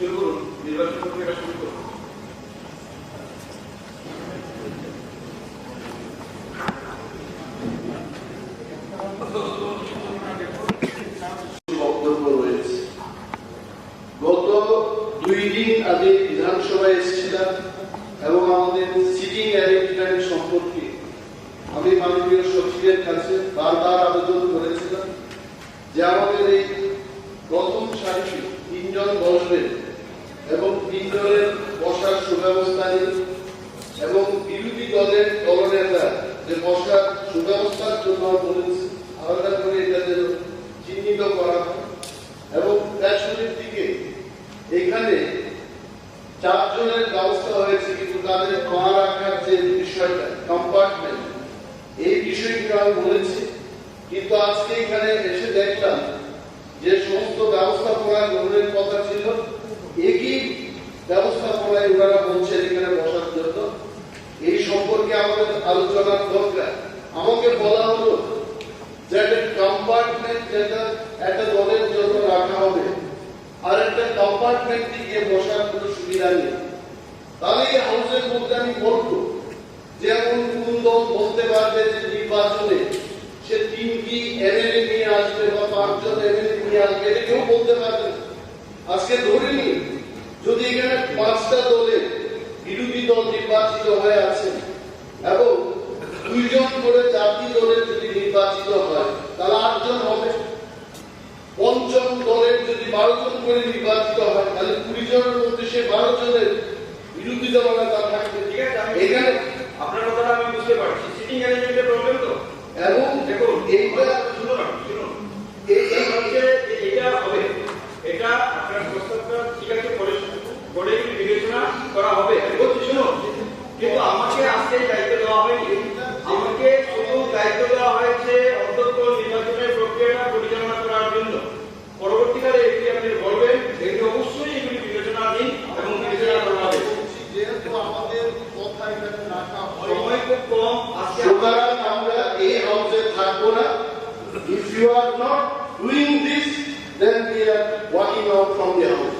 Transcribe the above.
শুরু করুন, নির্বাচন প্রক্রিয়া শুরু করুন। বক্তব্য রয়েছে। গত 2 দিন আগে বিধানসভায় এসেছিলাম এবং আমাদের সিটিং অ্যারেঞ্জমেন্ট সম্পর্কে আমি মাননীয় সচিবের কাছে বারবার আবেদন করেছিলাম যে আমাদের এই প্রথম সারিতে 3 জন বসবেন এবং 3 জনের বসার সুব্যবস্থা নেই এবং বিরোধী দলের দলনেতা যে বসার সুব্যবস্থার জন্য বলেছে আলাদা করে এটা যেন চিহ্নিত করা হয় এবং পেছনের দিকে এখানে 4 জনের ব্যবস্থা হয়েছে কিন্তু তাদের পা রাখার যে বিষয়টা কম্পার্টমেন্ট এই বিষয়গুলো আমি বলেছি কিন্তু আজকে এখানে এসে দেখলাম যে সমস্ত ব্যবস্থাপনা গ্রহণের কথা ছিল একই ব্যবস্থাপনায় ওনারা বলছেন এখানে বসার জন্য। এই সম্পর্কে আমাদের আলোচনার দরকার। আমাকে বলা হলো যে একটা কম্পার্টমেন্ট যেটা একটা দলের জন্য রাখা হবে আর একটা কম্পার্টমেন্টে গিয়ে বসার কোনো সুবিধা নেই। তাহলে এই হাউসের মধ্যে আমি বলবো যেমন কোন দল বলতে পারবে যে নির্বাচনে সে 3টি এমএলএ নিয়ে আসবে বা 5 জন এমএলএ নিয়ে আসবে এটা কেউ বলতে পারবে না। আজকে ধরে নিন যদি এখানে 5টা দলে বিরোধী দল নির্বাচিত হয়ে আছে এবং 2 জন করে জাতীয় দলের যদি নির্বাচিত হয় তাহলে 8 জন হবে। পঞ্চম দলের যদি 12 জন করে নির্বাচিত হয় তাহলে 20 জনের মধ্যে সে 12 জনের বিরোধী দলনেতা থাকবে। ঠিক আছে, এখানে আপনার কথাটা আমি বুঝতে পারছি। সিটিং অ্যারেঞ্জমেন্টের প্রবলেম তো এবং দেখুন এইটা শুনুন এটা হবে, এটা আপনার প্রস্তাবটা ঠিক আছে, পরে বিবেচনা করা হবে। শুনুন, কিন্তু আমাকে আজকে দায়িত্ব দেওয়া হয়নি। আমাকে শুধু দায়িত্ব দেওয়া হয়েছে অন্তত নির্বাচনের প্রক্রিয়াটা পরিচালনা করার জন্য। পরবর্তীকালে এগুলি আপনি বলবেন, এগুলি অবশ্যই এগুলি বিবেচনাধীন এবং বিবেচনা করা হবে। যেহেতু আমাদের কথা এখানে রাখা সময় খুব কম, আজকে সুতরাং আমরা এই হাউসে থাকবো না। If you are not doing this, then we are walking out from the house.